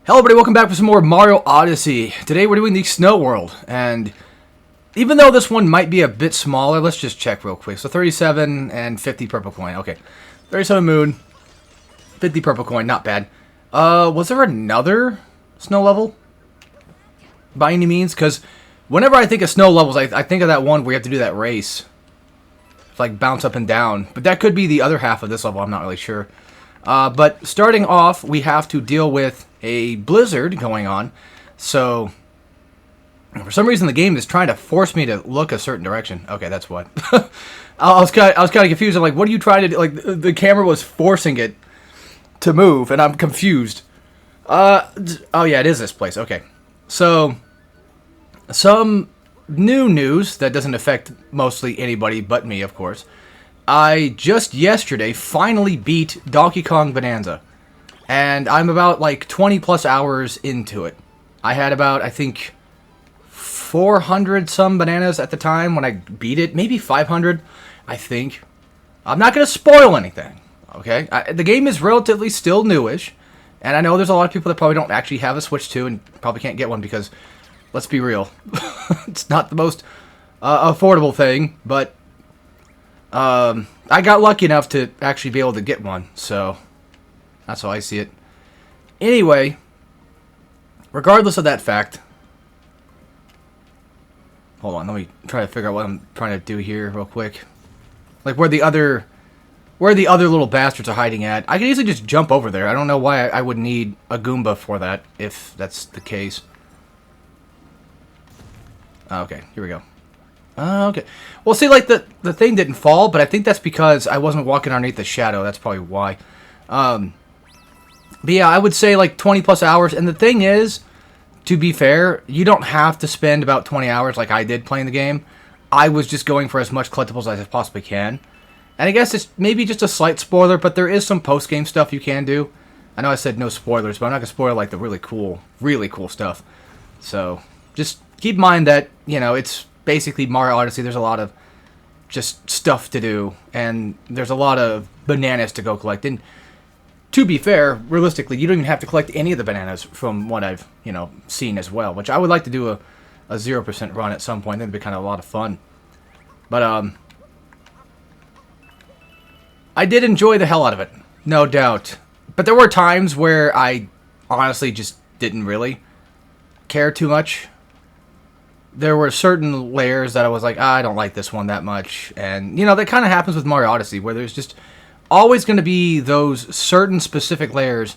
Hello everybody, welcome back for some more Mario Odyssey. Today we're doing the Snow World, and even though this one might be a bit smaller, let's just check real quick. So 37 and 50 purple coin, okay. 37 moon, 50 purple coin, not bad. Was there another snow level? By any means? Because whenever I think of snow levels, I think of that one where you have to do that race. Like bounce up and down. But that could be the other half of this level, I'm not really sure. But starting off, we have to deal with a blizzard going on. So, for some reason, the game is trying to force me to look a certain direction. Okay, that's what. I was kind of confused. I'm like, what are you trying to do? Like, the camera was forcing it to move, and I'm confused. Oh yeah, it is this place. Okay. So, some new news that doesn't affect mostly anybody but me, of course. I just yesterday finally beat Donkey Kong Bonanza. And I'm about like 20 plus hours into it. I had about, I think, 400 some bananas at the time when I beat it. Maybe 500, I think. I'm not going to spoil anything, okay? The game is relatively still newish. And I know there's a lot of people that probably don't actually have a Switch 2 and probably can't get one because, let's be real, it's not the most affordable thing. But I got lucky enough to actually be able to get one, so that's how I see it. Anyway, regardless of that fact, hold on, let me try to figure out what I'm trying to do here real quick. Like where the other little bastards are hiding at. I could easily just jump over there. I don't know why I would need a Goomba for that, if that's the case. Okay, here we go. Okay. Well, see, like, the thing didn't fall, but I think that's because I wasn't walking underneath the shadow. That's probably why. But yeah, I would say, like, 20 plus hours. And the thing is, to be fair, you don't have to spend about 20 hours like I did playing the game. I was just going for as much collectibles as I possibly can. And I guess it's maybe just a slight spoiler, but there is some post-game stuff you can do. I know I said no spoilers, but I'm not going to spoil, like, the really cool stuff. So, just keep in mind that, you know, it's basically Mario Odyssey. There's a lot of just stuff to do, and there's a lot of bananas to go collect. And to be fair, realistically, you don't even have to collect any of the bananas from what I've, you know, seen as well, which I would like to do a 0% run at some point. That'd be kind of a lot of fun. But I did enjoy the hell out of it, no doubt. But there were times where I honestly just didn't really care too much. There were certain layers that I was like, I don't like this one that much. And, you know, that kind of happens with Mario Odyssey, where there's just always going to be those certain specific layers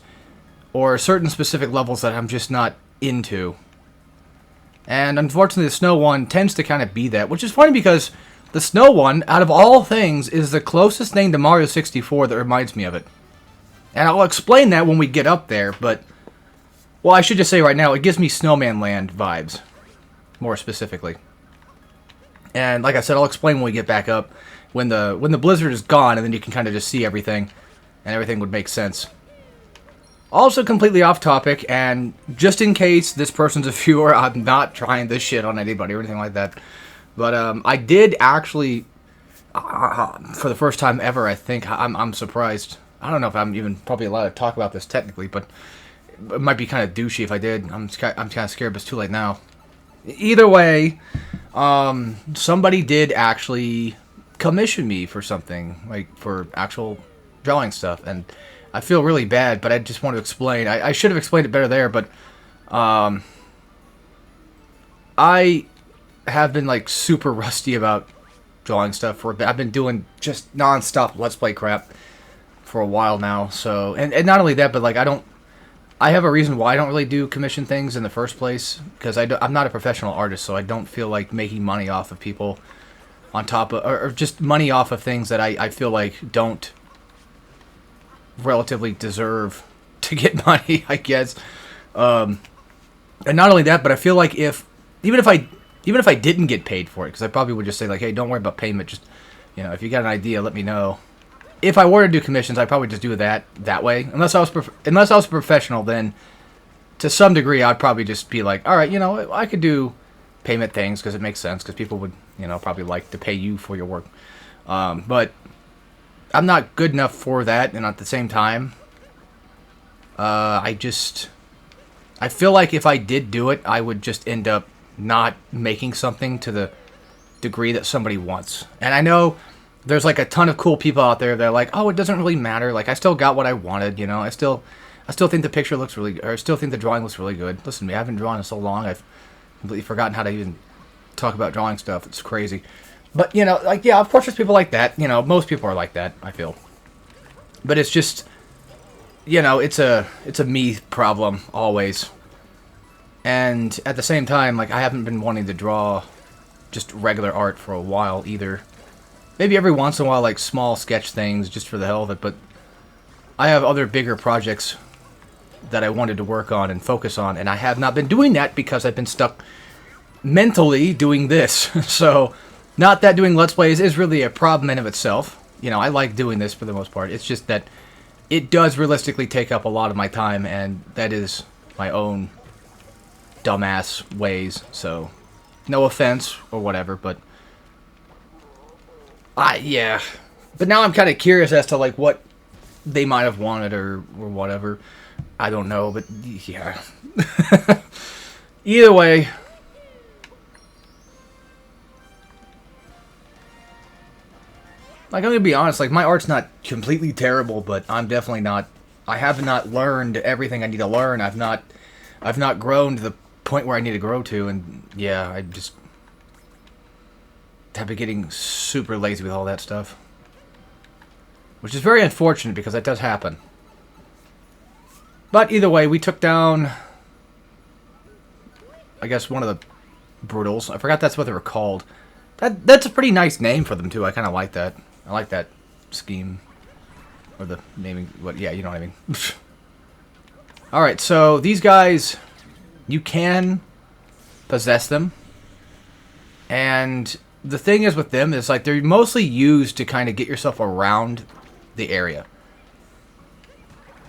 or certain specific levels that I'm just not into. And unfortunately, the snow one tends to kind of be that, which is funny because the snow one, out of all things, is the closest thing to Mario 64 that reminds me of it. And I'll explain that when we get up there, but, well, I should just say right now, it gives me Snowman Land vibes. More specifically. And like I said, I'll explain when we get back up. When the blizzard is gone, and then you can kind of just see everything. And everything would make sense. Also completely off topic, and just in case this person's a viewer, I'm not trying this shit on anybody or anything like that. But I did actually, for the first time ever, I think, I'm surprised. I don't know if I'm even probably allowed to talk about this technically, but it might be kind of douchey if I did. I'm kind of scared, but it's too late now. Either way, somebody did actually commission me for something, like for actual drawing stuff, and I feel really bad, but I just want to explain. I should have explained it better there, but I have been like super rusty about drawing stuff for a bit. I've been doing just non-stop Let's Play crap for a while now, so, and not only that, but like I have a reason why I don't really do commission things in the first place, because I'm not a professional artist, so I don't feel like making money off of people on top of, or just money off of things that I feel like don't relatively deserve to get money, I guess. And not only that, but I feel like even if I didn't get paid for it, because I probably would just say like, hey, don't worry about payment, just, you know, if you got an idea, let me know. If I were to do commissions, I'd probably just do it that way. Unless I was a professional, then to some degree, I'd probably just be like, all right, you know, I could do payment things because it makes sense, because people would, you know, probably like to pay you for your work. But I'm not good enough for that, and at the same time, I just I feel like if I did do it, I would just end up not making something to the degree that somebody wants. And I know there's like a ton of cool people out there that are like, oh, it doesn't really matter. Like, I still got what I wanted, you know. I still think the picture looks really, or I still think the drawing looks really good. Listen to me, I haven't drawn in so long, I've completely forgotten how to even talk about drawing stuff. It's crazy. But, you know, like, yeah, of course there's people like that. You know, most people are like that, I feel. But it's just, you know, it's a me problem, always. And at the same time, like, I haven't been wanting to draw just regular art for a while, either. Maybe every once in a while, like, small sketch things, just for the hell of it, but I have other bigger projects that I wanted to work on and focus on, and I have not been doing that because I've been stuck mentally doing this. So, not that doing Let's Plays is really a problem in of itself. You know, I like doing this for the most part. It's just that it does realistically take up a lot of my time, and that is my own dumbass ways. So, no offense or whatever, but yeah. But now I'm kind of curious as to like what they might have wanted or whatever. I don't know, but yeah. Either way, like, I'm gonna be honest, like, my art's not completely terrible, but I'm definitely not, I have not learned everything I need to learn. I've not grown to the point where I need to grow to, and yeah, I just have been getting super lazy with all that stuff. Which is very unfortunate, because that does happen. But either way, we took down, I guess, one of the Brutals. I forgot that's what they were called. That's a pretty nice name for them, too. I kind of like that. I like that scheme. Or the naming, what? Yeah, you know what I mean. Alright, so these guys, you can possess them. And the thing is with them is, like, they're mostly used to kind of get yourself around the area.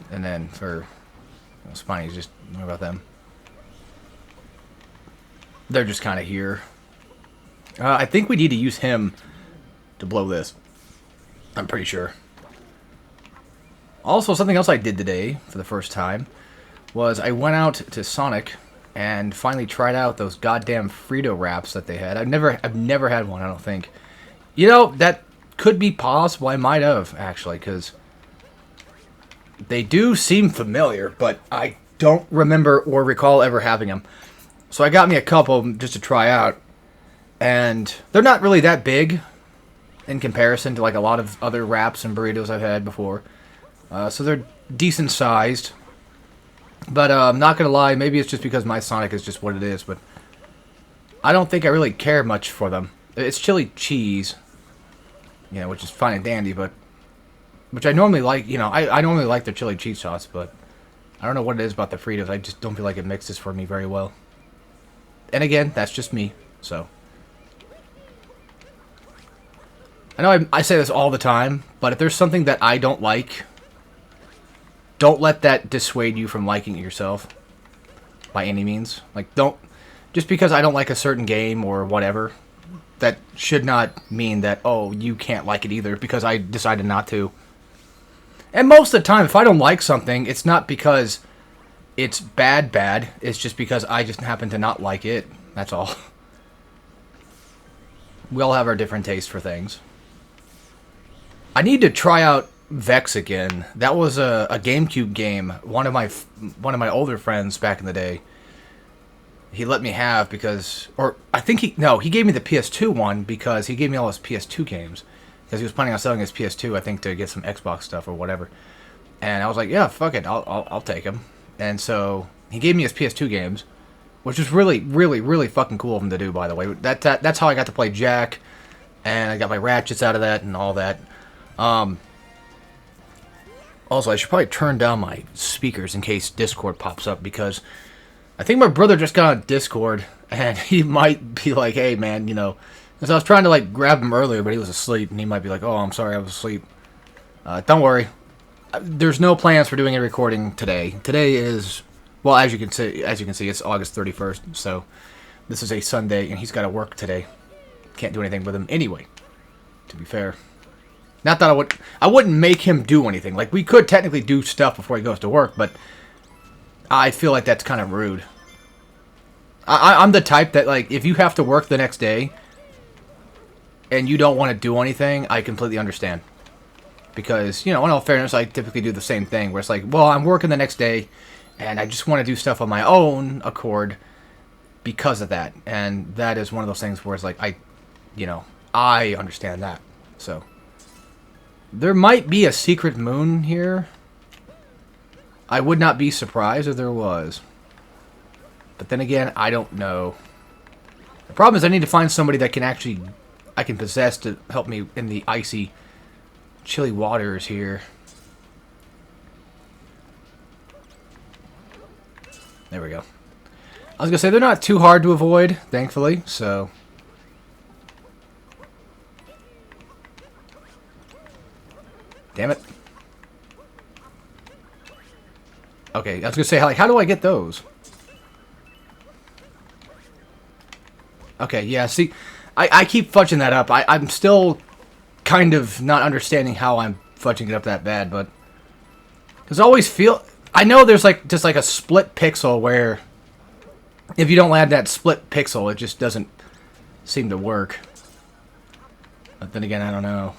And then for Spinies, just know about them. They're just kind of here. I think we need to use him to blow this. I'm pretty sure. Also, something else I did today for the first time was I went out to Sonic and finally tried out those goddamn Frito wraps that they had. I've never had one, I don't think. You know, that could be possible. I might have, actually, because they do seem familiar, but I don't remember or recall ever having them. So I got me a couple just to try out. And they're not really that big in comparison to like a lot of other wraps and burritos I've had before. So they're decent sized. But I'm not going to lie, maybe it's just because my Sonic is just what it is. But I don't think I really care much for them. It's chili cheese, you know, which is fine and dandy, but which I normally like, you know, I normally like the chili cheese sauce, but I don't know what it is about the Fritos. I just don't feel like it mixes for me very well. And again, that's just me, so. I know I say this all the time, but if there's something that I don't like, don't let that dissuade you from liking it yourself, by any means. Like, don't, just because I don't like a certain game or whatever, that should not mean that, oh, you can't like it either, because I decided not to. And most of the time, if I don't like something, it's not because it's bad, it's just because I just happen to not like it, that's all. We all have our different tastes for things. I need to try out Vex again. That was a GameCube game. One of my older friends back in the day, he let me have because, or I think he gave me the PS2 one because he gave me all his PS2 games because he was planning on selling his PS2, I think, to get some Xbox stuff or whatever. And I was like, yeah, fuck it, I'll take him. And so he gave me his PS2 games, which was really, really, really fucking cool of him to do, by the way. That's how I got to play Jack, and I got my Ratchets out of that and all that. Also, I should probably turn down my speakers in case Discord pops up, because I think my brother just got on Discord, and he might be like, hey, man, you know, because I was trying to, like, grab him earlier, but he was asleep, and he might be like, oh, I'm sorry, I was asleep. Don't worry. There's no plans for doing a recording today. Today is, well, as you can see, it's August 31st, so this is a Sunday, and he's got to work today. Can't do anything with him anyway, to be fair. Not that I wouldn't make him do anything. Like, we could technically do stuff before he goes to work, but I feel like that's kind of rude. I'm the type that, like, if you have to work the next day and you don't want to do anything, I completely understand. Because, you know, in all fairness, I typically do the same thing, where it's like, well, I'm working the next day, and I just want to do stuff on my own accord because of that. And that is one of those things where it's like, I understand that. So, there might be a secret moon here. I would not be surprised if there was. But then again, I don't know. The problem is I need to find somebody that I can possess to help me in the icy, chilly waters here. There we go. I was going to say, they're not too hard to avoid, thankfully, so... Damn it. Okay, I was going to say, like, how do I get those? Okay, yeah, see, I keep fudging that up. I'm still kind of not understanding how I'm fudging it up that bad, but... Because I always feel... I know there's, like, just, like, a split pixel where... If you don't add that split pixel, it just doesn't seem to work. But then again, I don't know.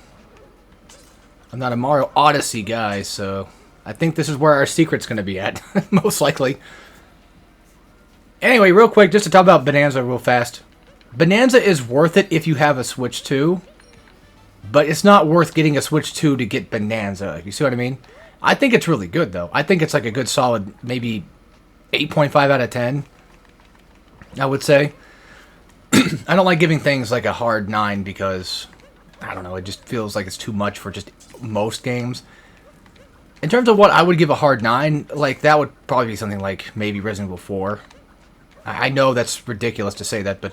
I'm not a Mario Odyssey guy, so... I think this is where our secret's going to be at, most likely. Anyway, real quick, just to talk about Bonanza real fast. Bonanza is worth it if you have a Switch 2, but it's not worth getting a Switch 2 to get Bonanza. You see what I mean? I think it's really good, though. I think it's like a good solid, maybe 8.5 out of 10, I would say. I don't like giving things like a hard 9 because, I don't know, it just feels like it's too much for just most games. In terms of what I would give a hard 9, like, that would probably be something like maybe Resident Evil 4. I know that's ridiculous to say that, but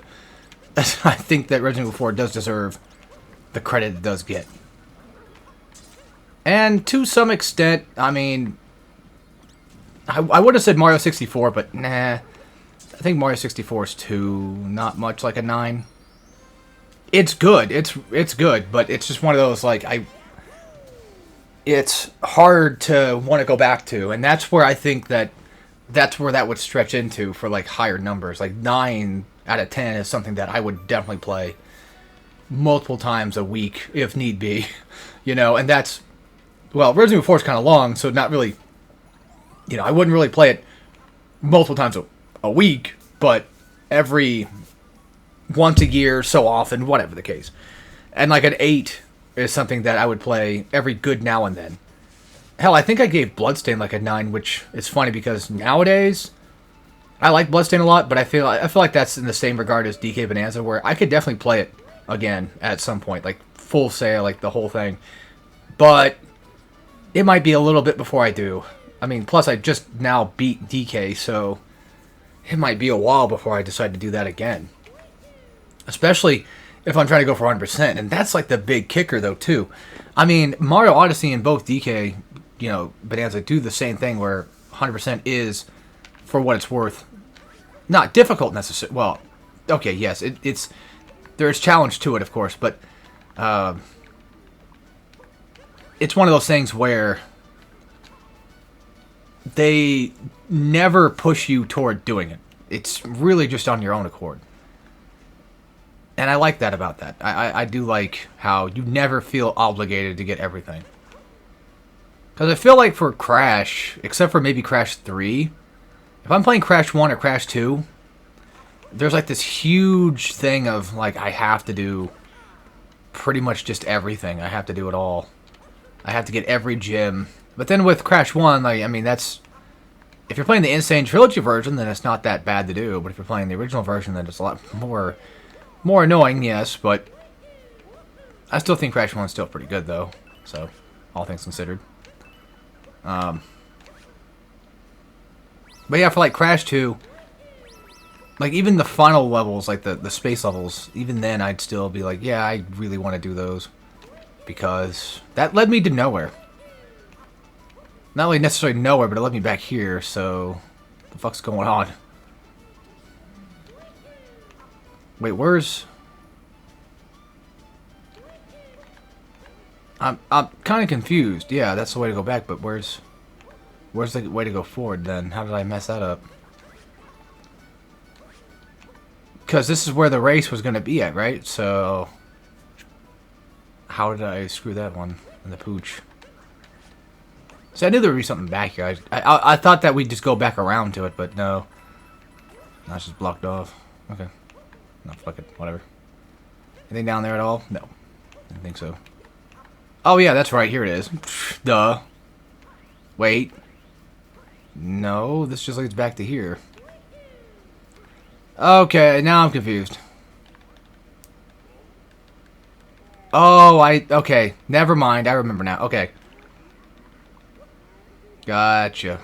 I think that Resident Evil 4 does deserve the credit it does get. And to some extent, I mean, I would have said Mario 64, but nah. I think Mario 64 is not much like a 9. It's good. It's good, but it's just one of those, like, it's hard to want to go back to, and that's where I think that's where that would stretch into for, like, higher numbers. Like, 9 out of 10 is something that I would definitely play multiple times a week, if need be. You know, and that's... Well, Resident Evil 4 is kind of long, so not really... You know, I wouldn't really play it multiple times a week, but every once a year, so often, whatever the case. And, like, an 8 is something that I would play every good now and then. Hell, I think I gave Bloodstained like a 9, which is funny because nowadays I like Bloodstained a lot, but I feel like that's in the same regard as DK Bonanza, where I could definitely play it again at some point, like full sale, like the whole thing. But it might be a little bit before I do. I mean, plus I just now beat DK, so it might be a while before I decide to do that again. Especially if I'm trying to go for 100%, and that's like the big kicker though too. I mean, Mario Odyssey and both DK, you know, Bonanza do the same thing where 100% is, for what it's worth, not difficult necessarily. Well, okay, yes, it's there's challenge to it, of course, but it's one of those things where they never push you toward doing it. It's really just on your own accord. And I like that about that. I do like how you never feel obligated to get everything. Because I feel like for Crash, except for maybe Crash 3, if I'm playing Crash 1 or Crash 2, there's like this huge thing of like I have to do pretty much just everything. I have to do it all. I have to get every gem. But then with Crash 1, like, I mean, that's... If you're playing the Insane Trilogy version, then it's not that bad to do. But if you're playing the original version, then it's a lot more annoying, yes, but I still think Crash 1 is still pretty good, though. So, all things considered. But yeah, for like Crash 2, like even the final levels, like the space levels, even then I'd still be like, yeah, I really want to do those. Because that led me to nowhere. Not only necessarily nowhere, but it led me back here, so... What the fuck's going on? Wait, where's... I'm kind of confused. Yeah, that's the way to go back, but where's... Where's the way to go forward then? How did I mess that up? Because this is where the race was going to be at, right? So, how did I screw that one in the pooch? So I knew there would be something back here. I thought that we'd just go back around to it, but no. That's just blocked off. Okay. No, fuck it. Whatever. Anything down there at all? No. Didn't think so. Oh, yeah, that's right. Here it is. Duh. Wait. No, this just leads back to here. Okay, now I'm confused. Oh, okay. Never mind. I remember now. Okay. Gotcha.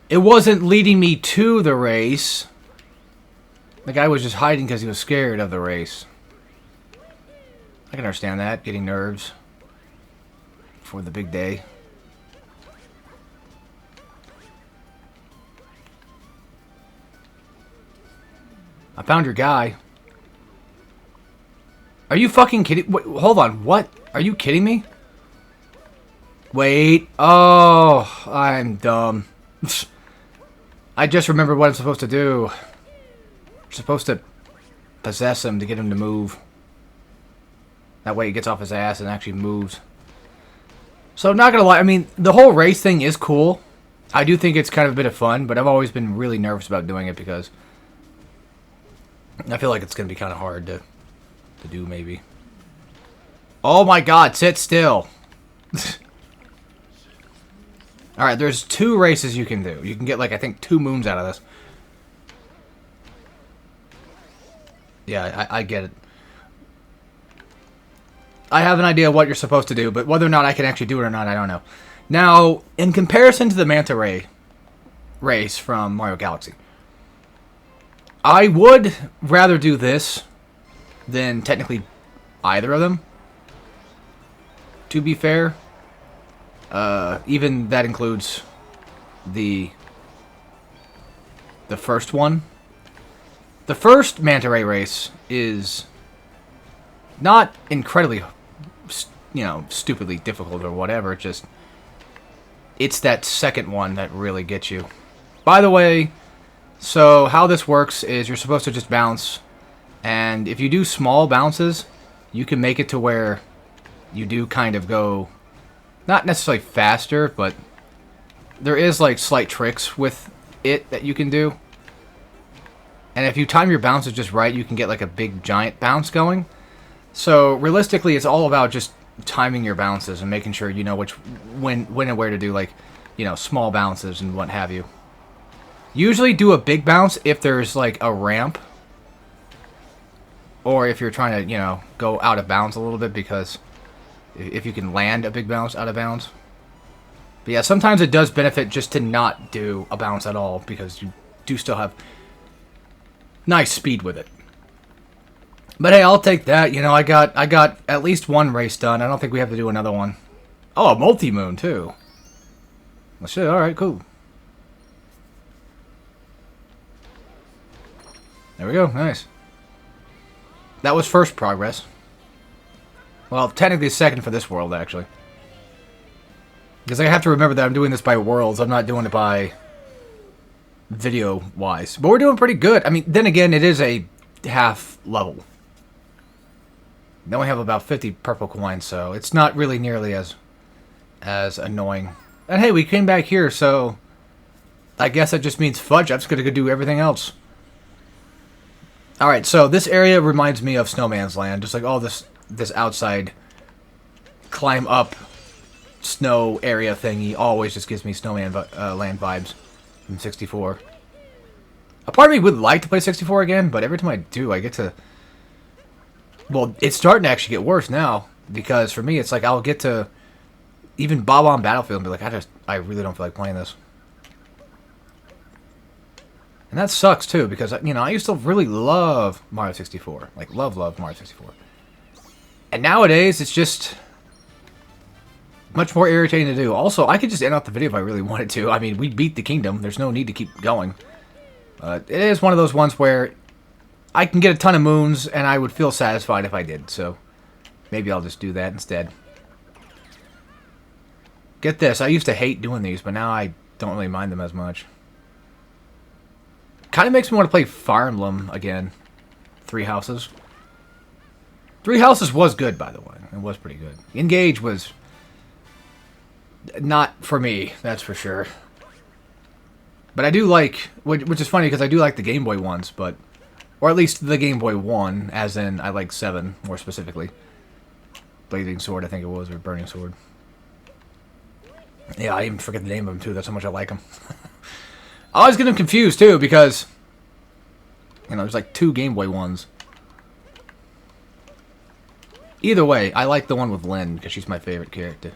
It wasn't leading me to the race. The guy was just hiding because he was scared of the race. I can understand that. Getting nerves for the big day. I found your guy. Are you fucking kidding? Wait, hold on. What? Are you kidding me? Wait. Oh, I'm dumb. I just remembered what I'm supposed to do. I'm supposed to possess him to get him to move. That way he gets off his ass and actually moves. So, not gonna lie, I mean, the whole race thing is cool. I do think it's kind of a bit of fun, but I've always been really nervous about doing it because I feel like it's gonna be kind of hard to do, maybe. Oh my god, sit still. Alright, there's 2 races you can do. You can get, like, I think 2 moons out of this. Yeah, I get it. I have an idea of what you're supposed to do, but whether or not I can actually do it or not, I don't know. Now, in comparison to the Manta Ray race from Mario Galaxy, I would rather do this than technically either of them. To be fair, even that includes the first one. The first Manta Ray race is not incredibly, you know, stupidly difficult or whatever. It's that second one that really gets you. By the way, so how this works is you're supposed to just bounce, and if you do small bounces, you can make it to where you do kind of go, not necessarily faster, but there is like slight tricks with it that you can do. And if you time your bounces just right, you can get like a big giant bounce going. So realistically, it's all about just timing your bounces and making sure you know when and where to do, like, you know, small bounces and what have you. Usually do a big bounce if there's like a ramp, or if you're trying to, you know, go out of bounds a little bit, because if you can land a big bounce out of bounds. But yeah, sometimes it does benefit just to not do a bounce at all, because you do still have nice speed with it. But hey, I'll take that. You know, I got at least one race done. I don't think we have to do another one. Oh, a multi-moon too. Well, shit. All right, cool. There we go. Nice. That was first progress. Well, technically second for this world, actually. Because I have to remember that I'm doing this by worlds. I'm not doing it by video-wise. But we're doing pretty good. I mean, then again, it is a half level. Then we have about 50 purple coins, so it's not really nearly as annoying. And hey, we came back here, so I guess that just means fudge. I'm just going to go do everything else. Alright, so this area reminds me of Snowman's Land. Just like all this outside climb up snow area thingy always just gives me Snowman Land vibes from 64. A part of me would like to play 64 again, but every time I do, I get to... Well, it's starting to actually get worse now, because for me, it's like I'll get to even Bob-on Battlefield and be like, I really don't feel like playing this. And that sucks, too, because, you know, I used to really love Mario 64. Like, love Mario 64. And nowadays, it's just much more irritating to do. Also, I could just end off the video if I really wanted to. I mean, we beat the kingdom. There's no need to keep going. It is one of those ones where I can get a ton of moons, and I would feel satisfied if I did. So, maybe I'll just do that instead. Get this, I used to hate doing these, but now I don't really mind them as much. Kind of makes me want to play Fire Emblem again. 3 Houses. 3 Houses was good, by the way. It was pretty good. Engage was not for me, that's for sure. But I do like, which is funny because I do like the Game Boy ones, but, or at least the Game Boy 1, as in I like 7 more specifically. Blazing Sword, I think it was, or Burning Sword. Yeah, I even forget the name of them too. That's how much I like them. I always get them confused too because, you know, there's like 2 Game Boy ones. Either way, I like the one with Lynn because she's my favorite character.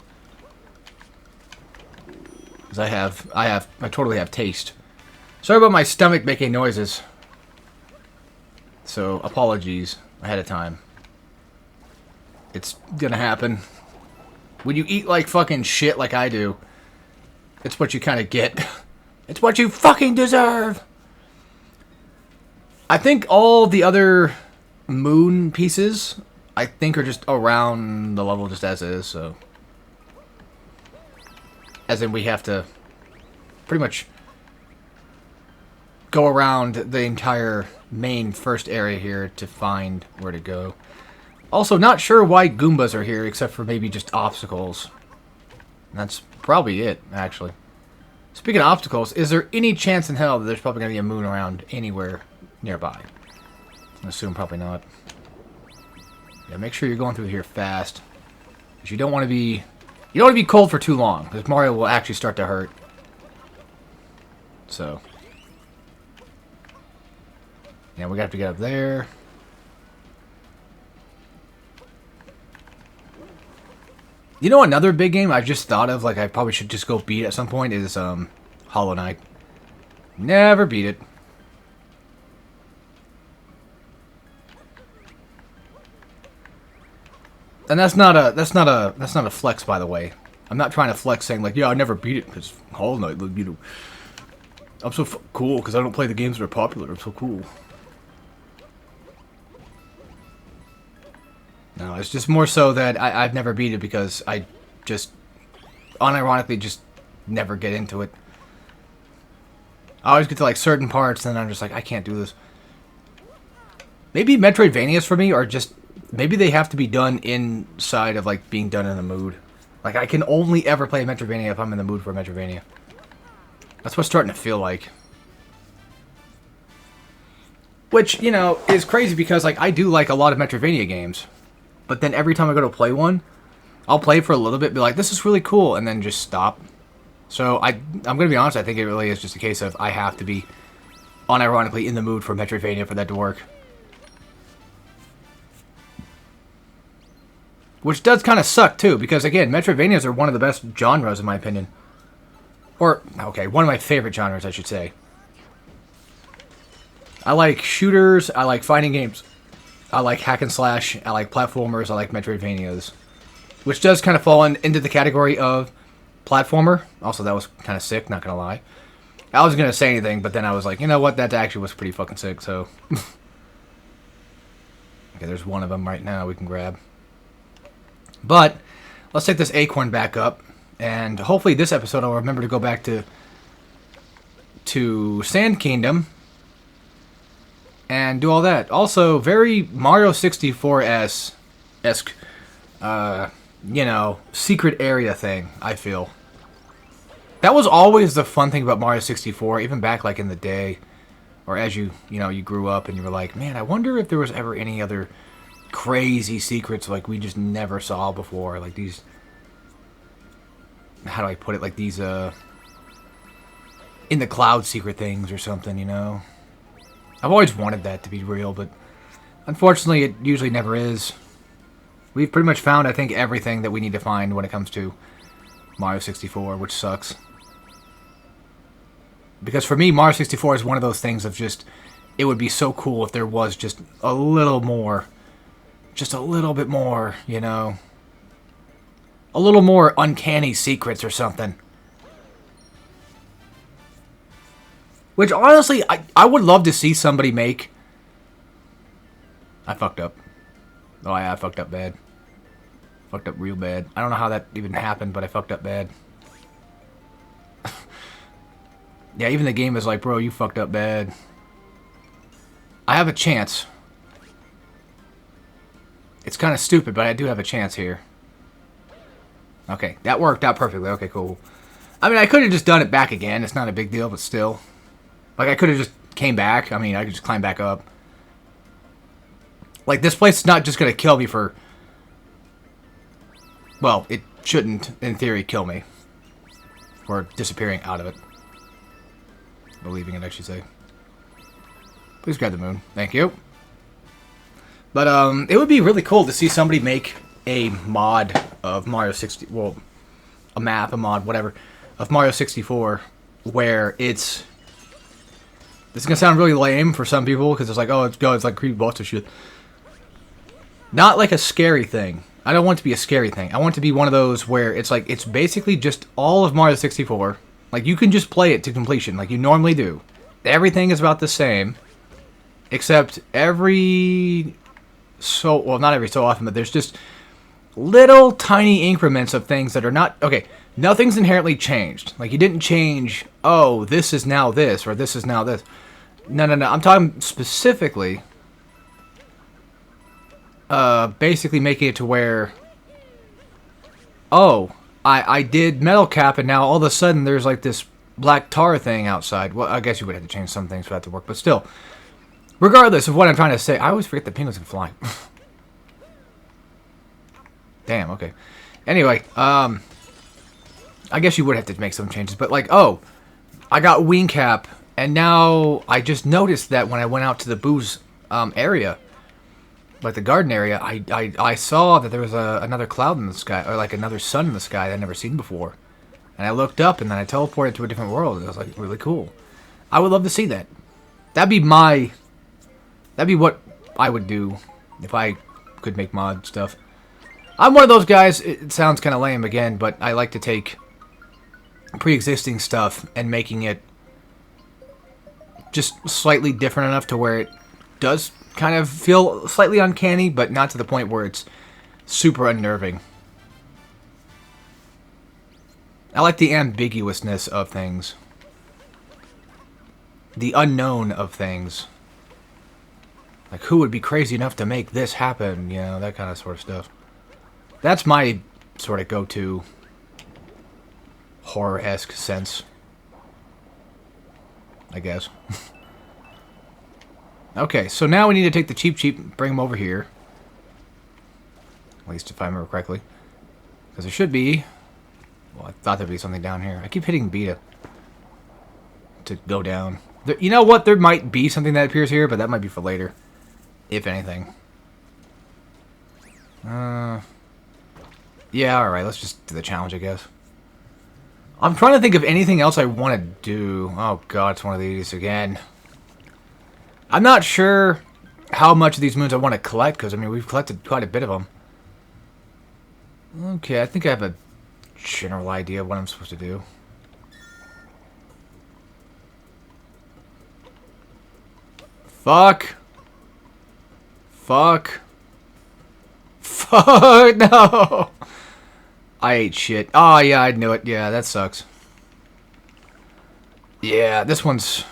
Because I totally have taste. Sorry about my stomach making noises. So, apologies ahead of time. It's gonna happen. When you eat like fucking shit like I do, it's what you kind of get. It's what you fucking deserve! I think all the other moon pieces, I think, are just around the level just as is, so... As in, we have to pretty much go around the entire main first area here to find where to go. Also, not sure why Goombas are here, except for maybe just obstacles. And that's probably it, actually. Speaking of obstacles, is there any chance in hell that there's probably going to be a moon around anywhere nearby? I assume probably not. Yeah, make sure you're going through here fast. Because you don't want to be... You don't want to be cold for too long, because Mario will actually start to hurt. So. Yeah, we got to get up there. You know, another big game I just thought of, like I probably should just go beat at some point, is Hollow Knight. Never beat it. And that's not a flex, by the way. I'm not trying to flex saying like, yeah, I never beat it because Hollow Knight, you know, I'm so cool because I don't play the games that are popular. I'm so cool. No, it's just more so that I've never beat it because I just, unironically, just never get into it. I always get to, like, certain parts, and then I'm just like, I can't do this. Maybe Metroidvanias for me are just, maybe they have to be done inside of, like, being done in the mood. Like, I can only ever play a Metroidvania if I'm in the mood for a Metroidvania. That's what's starting to feel like. Which, you know, is crazy because, like, I do like a lot of Metroidvania games. But then every time I go to play one, I'll play for a little bit, be like, this is really cool, and then just stop. So I'm going to be honest, I think it really is just a case of I have to be unironically in the mood for Metroidvania for that to work. Which does kind of suck, too, because, again, Metroidvanias are one of the best genres, in my opinion. Or, okay, one of my favorite genres, I should say. I like shooters, I like fighting games. I like hack and slash, I like platformers, I like Metroidvanias. Which does kind of fall into the category of platformer. Also, that was kind of sick, not gonna lie. I wasn't gonna say anything, but then I was like, you know what, that actually was pretty fucking sick, so... Okay, there's one of them right now we can grab. But, let's take this acorn back up, and hopefully this episode I'll remember to go back to Sand Kingdom, and do all that. Also, very Mario 64-esque, you know, secret area thing, I feel. That was always the fun thing about Mario 64, even back, like, in the day. Or as you grew up and you were like, man, I wonder if there was ever any other crazy secrets, like, we just never saw before. Like, these... How do I put it? Like, these, in the cloud secret things or something, you know? I've always wanted that to be real, but unfortunately it usually never is. We've pretty much found, I think, everything that we need to find when it comes to Mario 64, which sucks. Because for me, Mario 64 is one of those things of just, it would be so cool if there was just a little more, just a little bit more, you know? A little more uncanny secrets or something. Which, honestly, I would love to see somebody make... I fucked up. Oh, yeah, I fucked up bad. Fucked up real bad. I don't know how that even happened, but I fucked up bad. Yeah, even the game is like, bro, you fucked up bad. I have a chance. It's kind of stupid, but I do have a chance here. Okay, that worked out perfectly. Okay, cool. I mean, I could have just done it back again. It's not a big deal, but still. Like, I could have just came back. I mean, I could just climb back up. Like, this place is not just going to kill me for... Well, it shouldn't, in theory, kill me. For disappearing out of it. Or leaving it, I should say. Please grab the moon. Thank you. But, it would be really cool to see somebody make a mod of Mario 60... Well, a map, a mod, whatever. Of Mario 64, where it's... This is going to sound really lame for some people, because it's like, oh, it's like creepy boss shit. Not like a scary thing. I don't want it to be a scary thing. I want it to be one of those where it's like, it's basically just all of Mario 64. Like, you can just play it to completion, like you normally do. Everything is about the same, except every... Well, not every so often, but there's just little tiny increments of things that are not... Okay, nothing's inherently changed. Like, you didn't change, oh, this is now this, or this is now this. No. I'm talking specifically... basically making it to where... Oh, I did metal cap, and now all of a sudden there's like this black tar thing outside. Well, I guess you would have to change some things for that to work, but still. Regardless of what I'm trying to say, I always forget that penguins can fly. Damn, okay. Anyway, I guess you would have to make some changes, but like, oh, I got wing cap, and now I just noticed that when I went out to the booze area, like the garden area, I saw that there was another cloud in the sky, or like another sun in the sky that I'd never seen before. And I looked up, and then I teleported to a different world, and it was like really cool. I would love to see that. That'd be what I would do if I could make mod stuff. I'm one of those guys, it sounds kind of lame again, but I like to take pre-existing stuff and making it just slightly different enough to where it does kind of feel slightly uncanny, but not to the point where it's super unnerving. I like the ambiguousness of things. The unknown of things. Like, who would be crazy enough to make this happen? You know, that kind of sort of stuff. That's my sort of go-to horror-esque sense, I guess. Okay, so now we need to take the Cheep and bring him over here. At least if I remember correctly. Because there should be... Well, I thought there'd be something down here. I keep hitting B to go down. You know what? There might be something that appears here, but that might be for later. If anything. Yeah, alright. Let's just do the challenge, I guess. I'm trying to think of anything else I want to do. Oh, God, it's one of these again. I'm not sure how much of these moons I want to collect, because, I mean, we've collected quite a bit of them. Okay, I think I have a general idea of what I'm supposed to do. Fuck. Fuck. Fuck, no. I ate shit. Oh, yeah, I knew it. Yeah, that sucks. Yeah, this one's...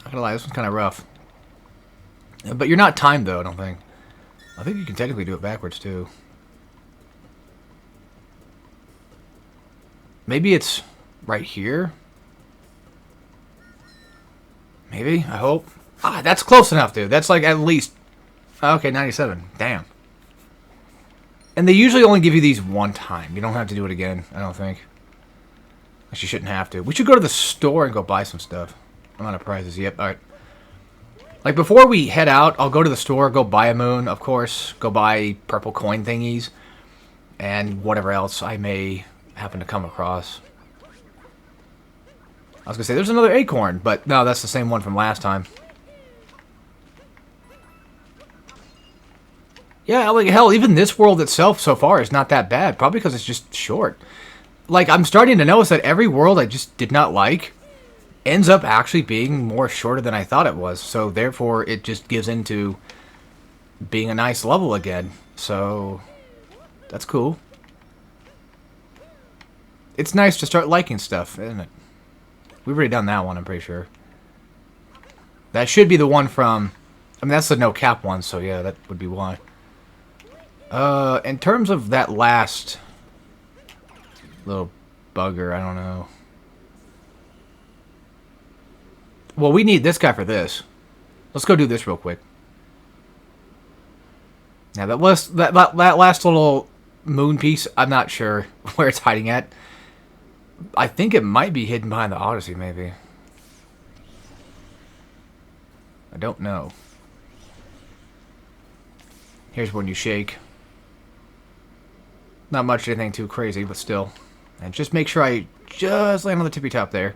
Not gonna lie, this one's kind of rough. But you're not timed, though, I don't think. I think you can technically do it backwards, too. Maybe it's right here? Maybe? I hope. Ah, that's close enough, dude. That's like at least... Okay, 97. Damn. And they usually only give you these one time. You don't have to do it again, I don't think. Actually, you shouldn't have to. We should go to the store and go buy some stuff. I'm out of prizes. Yep, alright. Like, before we head out, I'll go to the store, go buy a moon, of course. Go buy purple coin thingies. And whatever else I may happen to come across. I was going to say, there's another acorn, but no, that's the same one from last time. Yeah, like, hell, even this world itself so far is not that bad. Probably because it's just short. Like, I'm starting to notice that every world I just did not like ends up actually being more shorter than I thought it was. So, therefore, it just gives into being a nice level again. So, that's cool. It's nice to start liking stuff, isn't it? We've already done that one, I'm pretty sure. That should be the one from... I mean, that's the no cap one, so yeah, that would be why. In terms of that last little bugger, I don't know. Well, we need this guy for this. Let's go do this real quick. Now, that last little moon piece, I'm not sure where it's hiding at. I think it might be hidden behind the Odyssey, maybe. I don't know. Here's when you shake. Not much anything too crazy, but still. And just make sure I just land on the tippy top there.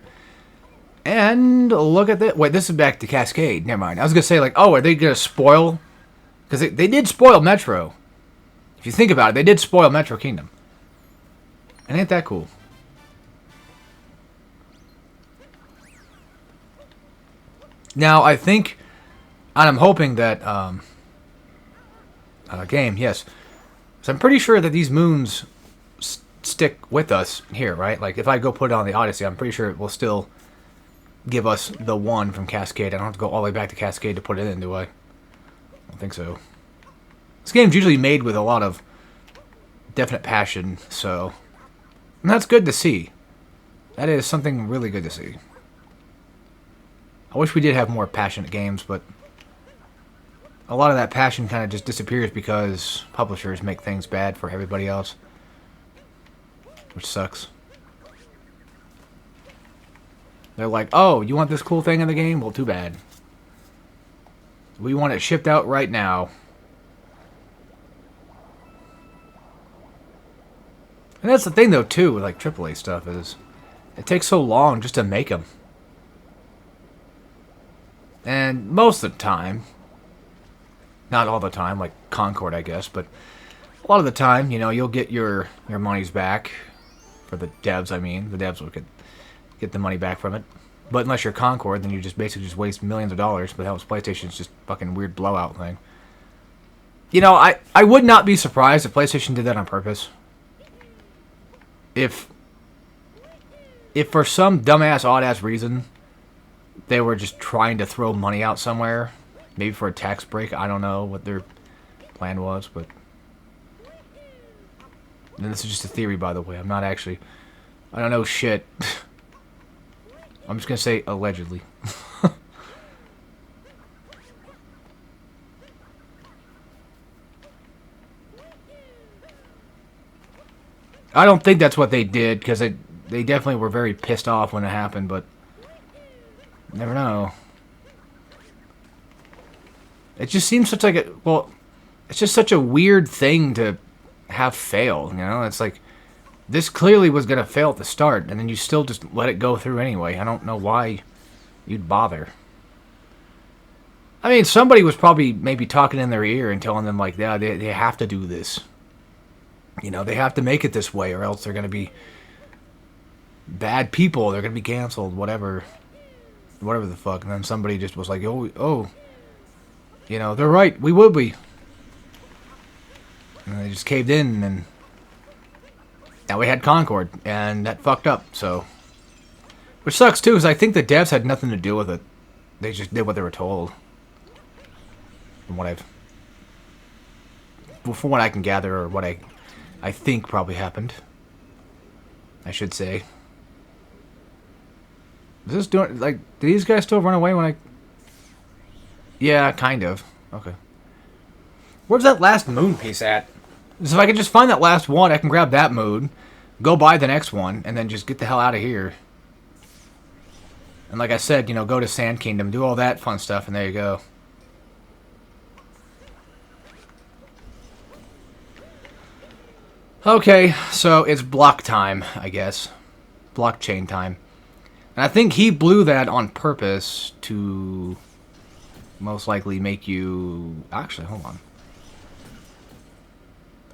And look at that. Wait, this is back to Cascade. Never mind. I was going to say, like, oh, are they going to spoil? Because they did spoil Metro. If you think about it, they did spoil Metro Kingdom. And ain't that cool? Now, I think, and I'm hoping that, game, yes. So I'm pretty sure that these moons stick with us here, right? Like, if I go put it on the Odyssey, I'm pretty sure it will still give us the one from Cascade. I don't have to go all the way back to Cascade to put it in, do I? I don't think so. This game's usually made with a lot of definite passion, so... And that's good to see. That is something really good to see. I wish we did have more passionate games, but... a lot of that passion kind of just disappears because publishers make things bad for everybody else. Which sucks. They're like, oh, you want this cool thing in the game? Well, too bad. We want it shipped out right now. And that's the thing, though, too, with like AAA stuff, is it takes so long just to make them. And most of the time, not all the time, like Concord, I guess, but a lot of the time, you know, you'll get your money's back. For the devs, I mean. The devs will get the money back from it. But unless you're Concord, then you just basically just waste millions of dollars. But that was PlayStation's just fucking weird blowout thing. You know, I would not be surprised if PlayStation did that on purpose. If for some dumbass, odd-ass reason, they were just trying to throw money out somewhere, maybe for a tax break, I don't know what their plan was, but... And this is just a theory, by the way. I'm not actually... I don't know shit. I'm just going to say allegedly. I don't think that's what they did, because they definitely were very pissed off when it happened, but... You never know. It just seems such like a... Well, it's just such a weird thing to have fail, you know? It's like, this clearly was going to fail at the start, and then you still just let it go through anyway. I don't know why you'd bother. I mean, somebody was probably maybe talking in their ear and telling them, like, yeah, they have to do this. You know, they have to make it this way, or else they're going to be bad people. They're going to be canceled, whatever the fuck. And then somebody just was like, oh, you know, they're right, we would be. And they just caved in, and now we had Concord, and that fucked up, so. Which sucks, too, because I think the devs had nothing to do with it. They just did what they were told. From what I can gather, or what I think probably happened. I should say. Is this doing, like, do these guys still run away when I... Yeah, kind of. Okay. Where's that last moon piece at? So if I can just find that last one, I can grab that moon, go buy the next one, and then just get the hell out of here. And like I said, you know, go to Sand Kingdom, do all that fun stuff, and there you go. Okay, so it's block time, I guess. Blockchain time. And I think he blew that on purpose to most likely make you... Actually, hold on.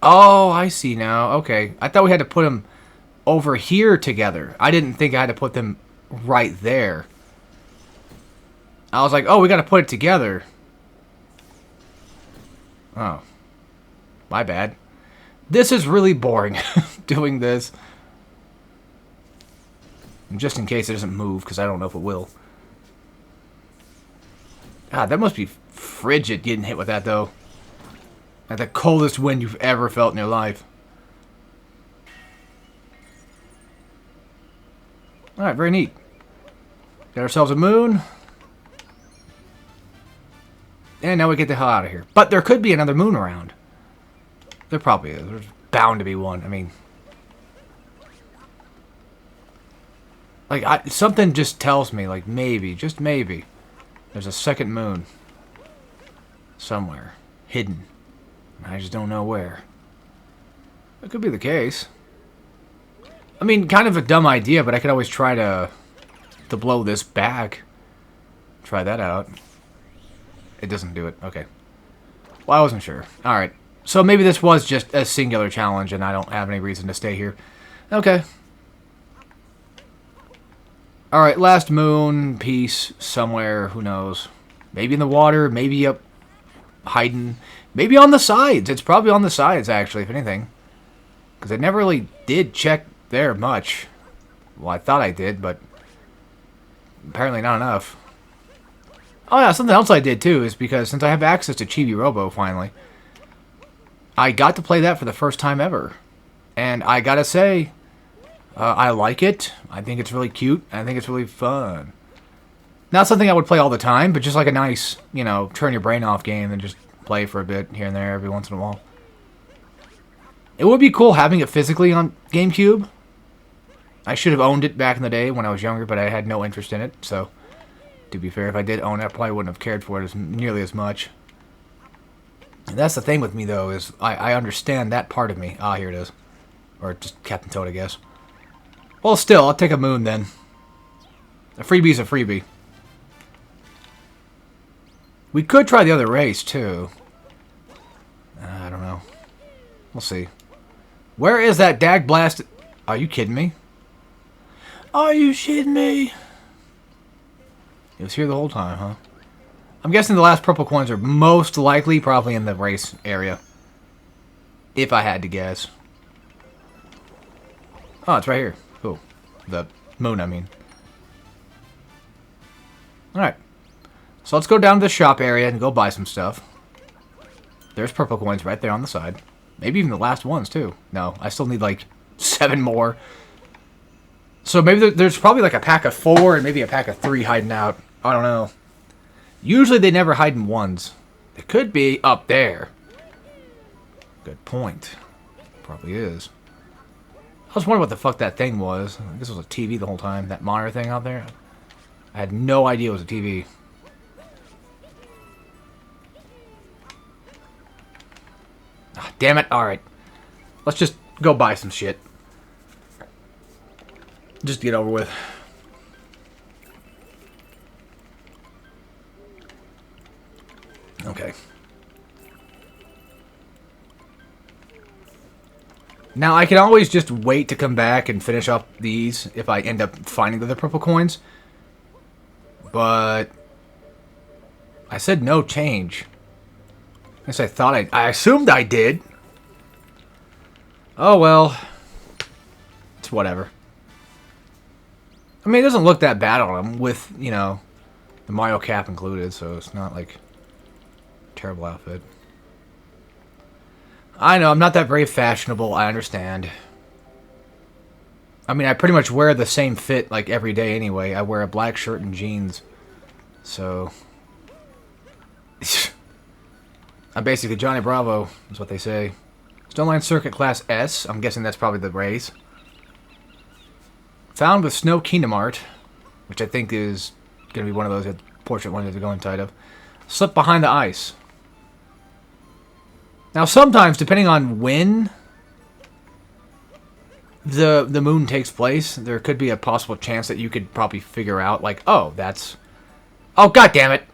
Oh, I see now. Okay. I thought we had to put them over here together. I didn't think I had to put them right there. I was like, oh, we got to put it together. Oh. My bad. This is really boring, doing this. And just in case it doesn't move, because I don't know if it will. God, that must be frigid getting hit with that, though. Like the coldest wind you've ever felt in your life. Alright, very neat. Got ourselves a moon. And now we get the hell out of here. But there could be another moon around. There probably is. There's bound to be one. I mean... Like, something just tells me, like, maybe, just maybe, there's a second moon. Somewhere. Hidden. I just don't know where. That could be the case. I mean, kind of a dumb idea, but I could always try to blow this back. Try that out. It doesn't do it. Okay. Well, I wasn't sure. Alright. So maybe this was just a singular challenge and I don't have any reason to stay here. Okay. Alright, last moon piece somewhere. Who knows? Maybe in the water. Maybe up hiding. Maybe on the sides. It's probably on the sides, actually, if anything. Because I never really did check there much. Well, I thought I did, but apparently not enough. Oh yeah, something else I did too is because since I have access to Chibi Robo finally, I got to play that for the first time ever. And I gotta say, I like it. I think it's really cute. I think it's really fun. Not something I would play all the time, but just like a nice, you know, turn your brain off game and just play for a bit here and there every once in a while. It would be cool having it physically on GameCube. I should have owned it back in the day when I was younger, but I had no interest in it, so to be fair, if I did own it, I probably wouldn't have cared for it nearly as much. And that's the thing with me, though, is I understand that part of me. Ah, here it is. Or just Captain Toad, I guess. Well, still, I'll take a moon, then. A freebie's a freebie. We could try the other race, too. I don't know. We'll see. Where is that dag blast? Are you kidding me? Are you shitting me? It was here the whole time, huh? I'm guessing the last purple coins are most likely probably in the race area. If I had to guess. Oh, it's right here. Cool. The moon, I mean. Alright. So let's go down to the shop area and go buy some stuff. There's purple coins right there on the side. Maybe even the last ones, too. No, I still need, like, 7 more. So maybe there's probably, like, a pack of 4 and maybe a pack of 3 hiding out. I don't know. Usually they never hide in ones. It could be up there. Good point. Probably is. I was wondering what the fuck that thing was. I guess it was a TV the whole time. That monitor thing out there. I had no idea it was a TV. Ah, damn it. Alright. Let's just go buy some shit. Just to get over with. Okay. Now, I can always just wait to come back and finish up these if I end up finding the other purple coins. But I said no change. I guess I thought I assumed I did. Oh, well. It's whatever. I mean, it doesn't look that bad on him with, you know, the Mario cap included, so it's not like a terrible outfit. I know, I'm not that very fashionable, I understand. I mean, I pretty much wear the same fit, like, every day anyway. I wear a black shirt and jeans. So... I'm basically Johnny Bravo, is what they say. Stoneline Circuit Class S. I'm guessing that's probably the race. Found with Snow Kingdom Art, which I think is going to be one of those portrait ones that they're going tight of. Slip Behind the Ice. Now, sometimes, depending on when the moon takes place, there could be a possible chance that you could probably figure out, like, oh, that's... Oh, God damn it!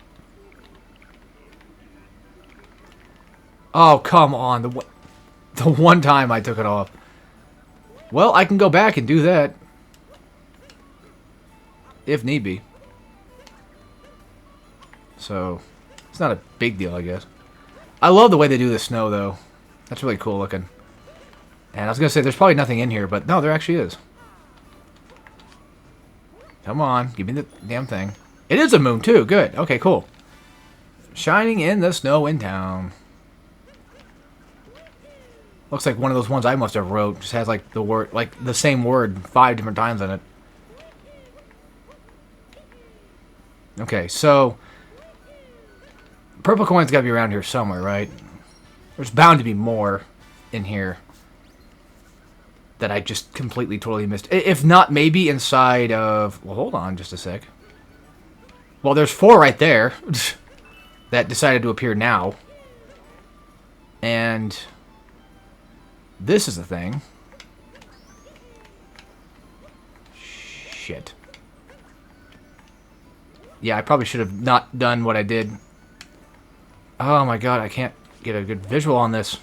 Oh, come on. The one time I took it off. Well, I can go back and do that. If need be. So, it's not a big deal, I guess. I love the way they do the snow, though. That's really cool looking. And I was going to say, there's probably nothing in here, but no, there actually is. Come on. Give me the damn thing. It is a moon, too. Good. Okay, cool. Shining in the snow in town. Looks like one of those ones I must have wrote. Just has like the word, like the same word 5 different times in it. Okay, so purple coins gotta be around here somewhere, right? There's bound to be more in here that I just completely, totally missed. If not, maybe inside of... Well, hold on just a sec. Well, there's 4 right there that decided to appear now. And this is the thing. Shit. Yeah, I probably should have not done what I did. Oh my god, I can't get a good visual on this.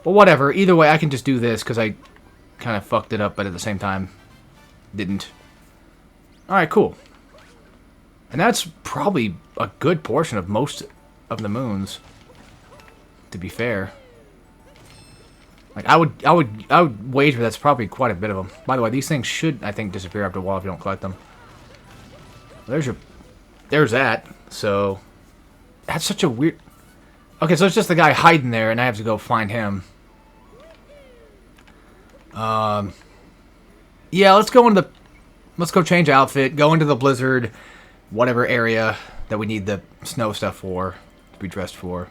Well, whatever. Either way, I can just do this because I kind of fucked it up, but at the same time, didn't. Alright, cool. And that's probably a good portion of most of the moons, to be fair. Like, I would wager that's probably quite a bit of them. By the way, these things should, I think, disappear after a while if you don't collect them. There's that. So, that's such a weird... Okay, so it's just the guy hiding there, and I have to go find him. Yeah, let's go change outfit, go into the blizzard, whatever area that we need the snow stuff for, to be dressed for.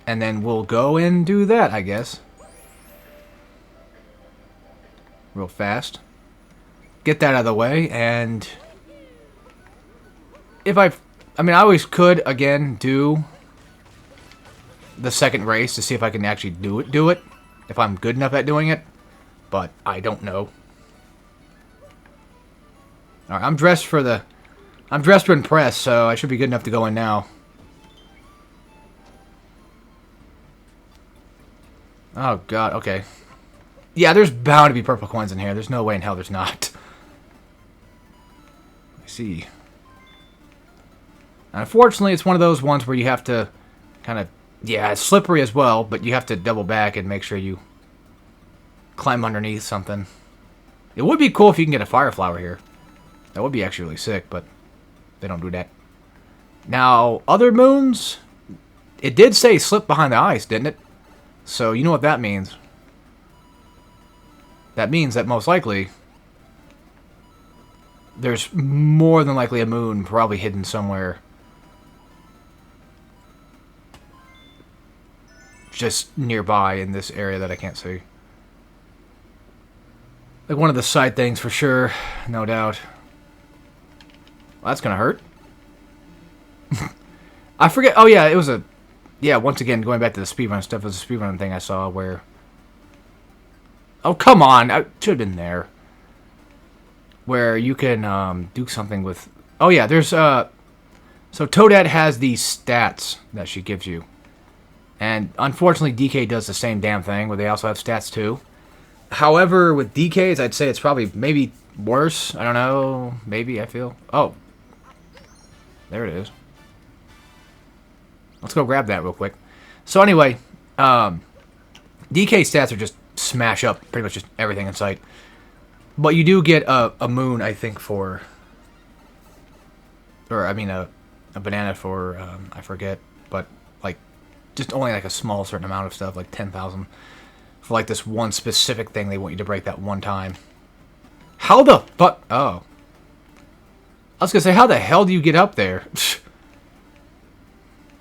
And then we'll go and do that, I guess. Real fast. Get that out of the way, and if I mean, I always could, again, do the second race to see if I can actually do it, if I'm good enough at doing it, but I don't know. Alright, I'm dressed to impress, so I should be good enough to go in now. Oh god, okay. Yeah, there's bound to be purple coins in here. There's no way in hell there's not. I see. Unfortunately, it's one of those ones where you have to kind of... Yeah, it's slippery as well, but you have to double back and make sure you climb underneath something. It would be cool if you can get a fire flower here. That would be actually really sick, but they don't do that. Now, other moons... It did say slip behind the ice, didn't it? So, you know what that means. That means that most likely... There's more than likely a moon probably hidden somewhere just nearby in this area that I can't see. Like one of the side things for sure, no doubt. Well, that's gonna hurt. I forget. Oh yeah, it was a... Yeah, once again, going back to the speedrun stuff, it was a speedrun thing I saw where... Oh, come on! I should have been there. Where you can do something with... Oh yeah, there's... So Toadette has these stats that she gives you. And unfortunately, DK does the same damn thing, where they also have stats too. However, with DKs, I'd say it's probably maybe worse. I don't know. Maybe, I feel. Oh. There it is. Let's go grab that real quick. So anyway, DK stats are just smash up pretty much just everything in sight. But you do get a moon, I think, for... Or, I mean, a banana for, I forget. But, like, just only like a small certain amount of stuff, like 10,000. For, like, this one specific thing they want you to break that one time. How the fuck... Oh. I was gonna say, how the hell do you get up there?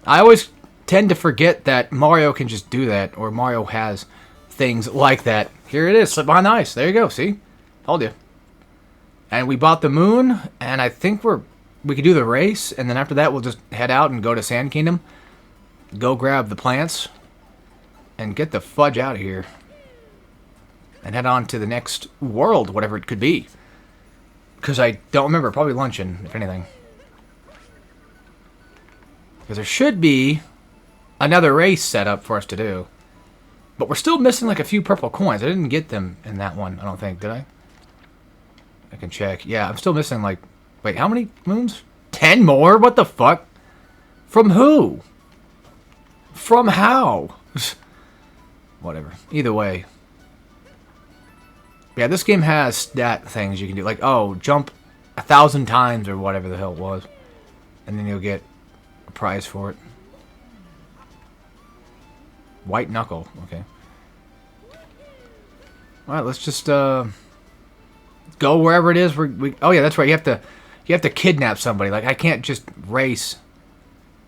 I always tend to forget that Mario can just do that. Or Mario has things like that. Here it is, slip behind the ice. There you go, see? Told you. And we bought the moon, and I think we could do the race, and then after that we'll just head out and go to Sand Kingdom. Go grab the plants, and get the fudge out of here. And head on to the next world, whatever it could be. Because I don't remember, probably luncheon, if anything. Because there should be another race set up for us to do. But we're still missing like a few purple coins. I didn't get them in that one, I don't think, did I? I can check. Yeah, I'm still missing like... Wait, how many moons? 10 more? What the fuck? From who? From how? Whatever. Either way. Yeah, this game has stat things you can do. Like, oh, jump 1,000 times or whatever the hell it was. And then you'll get a prize for it. White knuckle. Okay. Alright, let's just go wherever it is. Oh yeah, that's right. You have to kidnap somebody. Like, I can't just race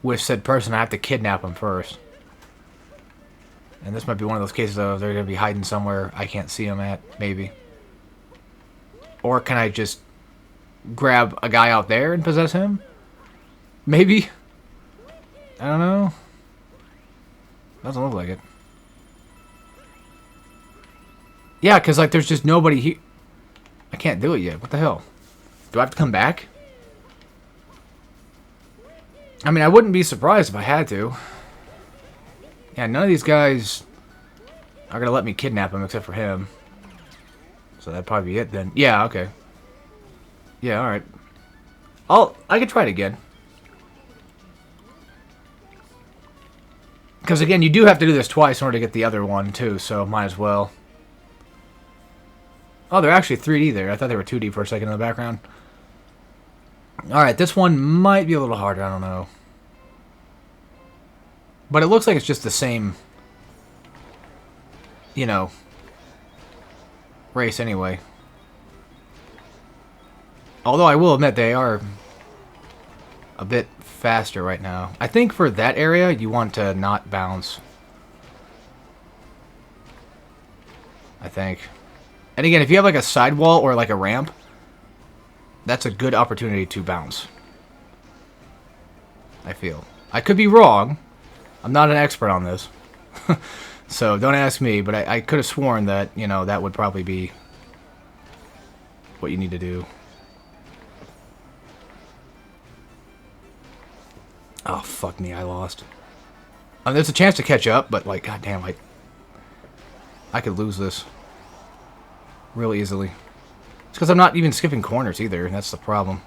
with said person. I have to kidnap them first. And this might be one of those cases of they're going to be hiding somewhere I can't see them at, maybe. Or can I just grab a guy out there and possess him? Maybe. I don't know. Doesn't look like it. Yeah, because like there's just nobody here. I can't do it yet. What the hell? Do I have to come back? I mean, I wouldn't be surprised if I had to. Yeah, none of these guys are going to let me kidnap him except for him. So that'd probably be it then. Yeah, okay. Yeah, alright. I could try it again. Because again, you do have to do this twice in order to get the other one too, so might as well. Oh, they're actually 3D there. I thought they were 2D for a second in the background. Alright, this one might be a little harder, I don't know. But it looks like it's just the same, you know, race anyway. Although I will admit they are a bit faster right now. I think for that area you want to not bounce. I think. And again, if you have like a sidewall or like a ramp, that's a good opportunity to bounce. I feel. I could be wrong. I'm not an expert on this. So don't ask me, but I could have sworn that, you know, that would probably be what you need to do. Oh, fuck me, I lost. There's a chance to catch up, but, like, goddamn, I could lose this real easily. It's because I'm not even skipping corners either, and that's the problem.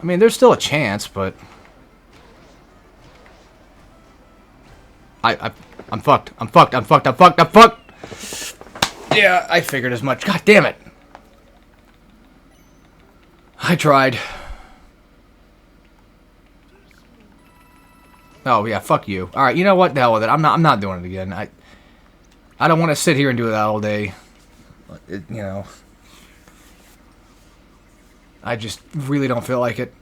I mean, there's still a chance, but... I'm fucked. I'm fucked. I'm fucked. I'm fucked. I'm fucked. Yeah, I figured as much. God damn it. I tried. Oh yeah, fuck you. All right, you know what? The hell with it. I'm not doing it again. I don't want to sit here and do that all day. You know. I just really don't feel like it.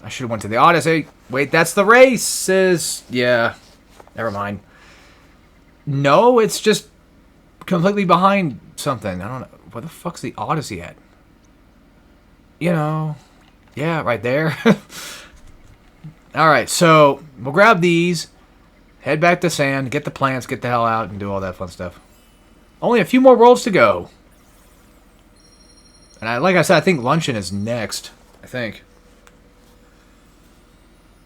I should have went to the Odyssey. Wait, that's the races. Yeah. Never mind. No, it's just completely behind something. I don't know. Where the fuck's the Odyssey at? You know. Yeah, right there. Alright, so we'll grab these, head back to sand, get the plants, get the hell out, and do all that fun stuff. Only a few more worlds to go. And like I said, I think luncheon is next. I think.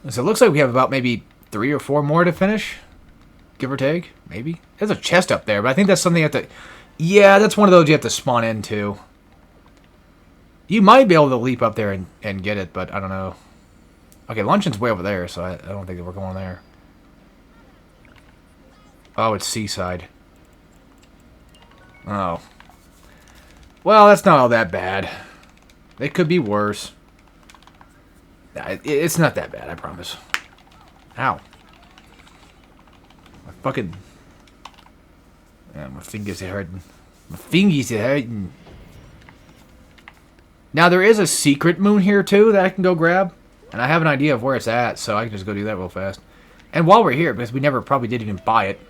So it looks like we have about maybe 3 or 4 more to finish. Give or take, maybe. There's a chest up there, but I think that's something you have to... Yeah, that's one of those you have to spawn into. You might be able to leap up there and get it, but I don't know. Okay, luncheon's way over there, so I don't think that we're going there. Oh, it's seaside. Oh. Well, that's not all that bad. It could be worse. It's not that bad, I promise. Ow. My fucking... Yeah, my fingers are hurting. My fingies are hurting. Now, there is a secret moon here, too, that I can go grab. And I have an idea of where it's at, so I can just go do that real fast. And while we're here, because we never probably didn't even buy it,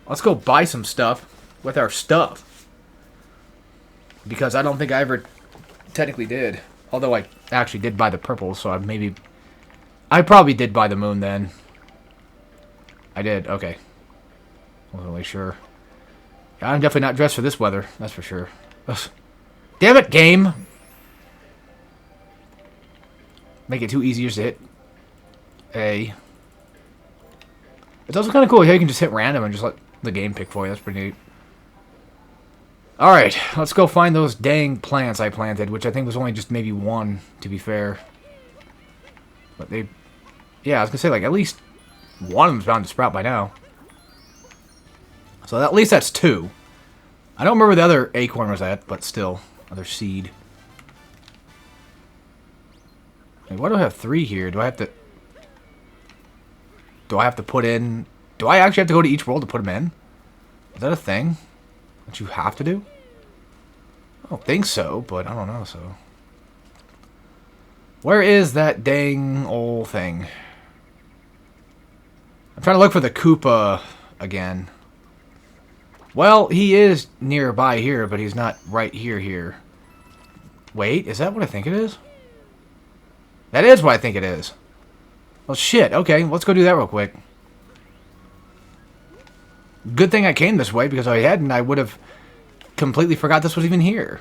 let's go buy some stuff with our stuff. Because I don't think I ever technically did. Although I actually did buy the purple, so I probably did buy the moon then. I did, okay. Wasn't really sure. I'm definitely not dressed for this weather, that's for sure. Ugh. Damn it, game! Make it too easy just to hit A. It's also kind of cool how you can just hit random and just let the game pick for you. That's pretty neat. Alright, let's go find those dang plants I planted, which I think was only just maybe 1, to be fair. But they... Yeah, I was going to say, like, at least one of them's bound to sprout by now. So at least that's 2. I don't remember where the other acorn was at, but still. Other seed. Hey, why do I have 3 here? Do I have to... Do I have to put in... Do I actually have to go to each world to put them in? Is that a thing that you have to do? I don't think so, but I don't know, so... Where is that dang old thing? I'm trying to look for the Koopa again. Well, he is nearby here, but he's not right here. Wait, is that what I think it is? That is what I think it is. Well, shit. Okay, let's go do that real quick. Good thing I came this way, because if I hadn't, I would have completely forgot this was even here.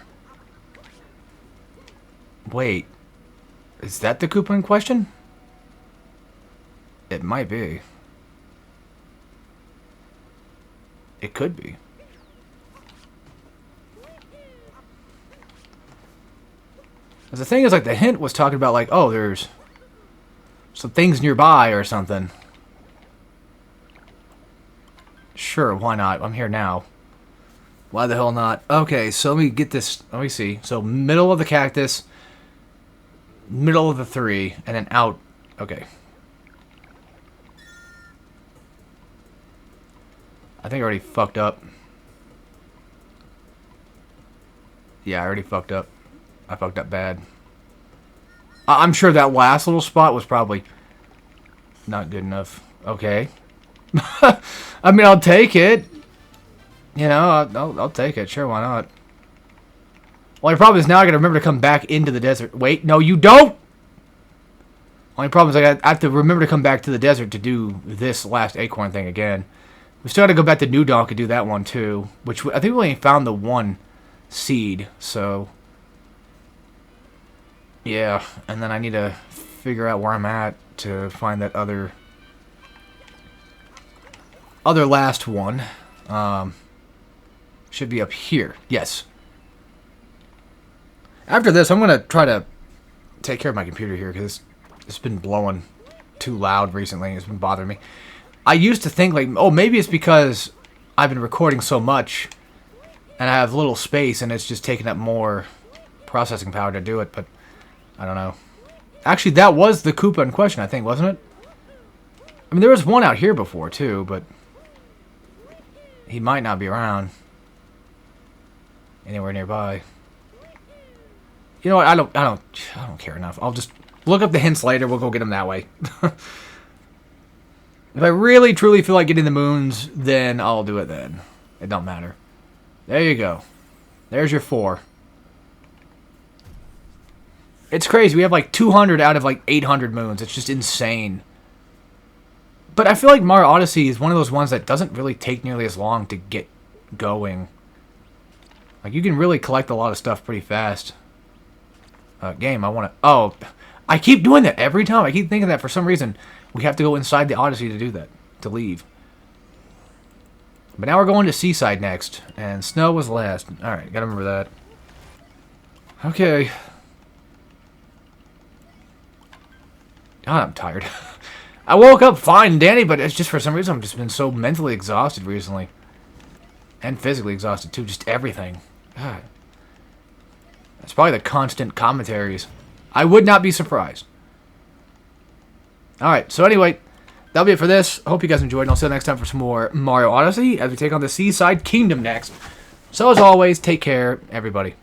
Wait. Is that the Koopa in question? It might be. It could be. Because the thing is, like, the hint was talking about, like, oh, there's some things nearby or something. Sure, why not? I'm here now. Why the hell not? Okay, so let me get this. Let me see. So, middle of the cactus, middle of the 3, and then out. Okay. I think I already fucked up. Yeah, I already fucked up. I fucked up bad. I'm sure that last little spot was probably not good enough. Okay. I mean, I'll take it. You know, I'll take it. Sure, why not? Only problem is now I gotta remember to come back into the desert. Wait, no, you don't! Only problem is I have to remember to come back to the desert to do this last acorn thing again. We still gotta go back to New Donk and do that one too. Which I think we only found the 1 seed, so... Yeah, and then I need to figure out where I'm at to find that other last one. Should be up here. Yes. After this, I'm going to try to take care of my computer here because it's been blowing too loud recently. It's been bothering me. I used to think, like, oh, maybe it's because I've been recording so much and I have little space and it's just taking up more processing power to do it, but I don't know. Actually, that was the Koopa in question, I think, wasn't it? I mean, there was one out here before, too, but he might not be around anywhere nearby. You know what? I don't care enough. I'll just look up the hints later. We'll go get him that way. If I really, truly feel like getting the moons, then I'll do it then. It don't matter. There you go. There's your 4. It's crazy. We have like 200 out of like 800 moons. It's just insane. But I feel like Mario Odyssey is one of those ones that doesn't really take nearly as long to get going. Like, you can really collect a lot of stuff pretty fast. Game, I want to... Oh, I keep doing that every time. I keep thinking that for some reason we have to go inside the Odyssey to do that. To leave. But now we're going to Seaside next. And snow was last. Alright, gotta remember that. Okay. God, I'm tired. I woke up fine, Danny, but it's just for some reason I've just been so mentally exhausted recently. And physically exhausted, too. Just everything. God. That's probably the constant commentaries. I would not be surprised. Alright, so anyway, that'll be it for this. I hope you guys enjoyed, and I'll see you next time for some more Mario Odyssey as we take on the Seaside Kingdom next. So as always, take care, everybody.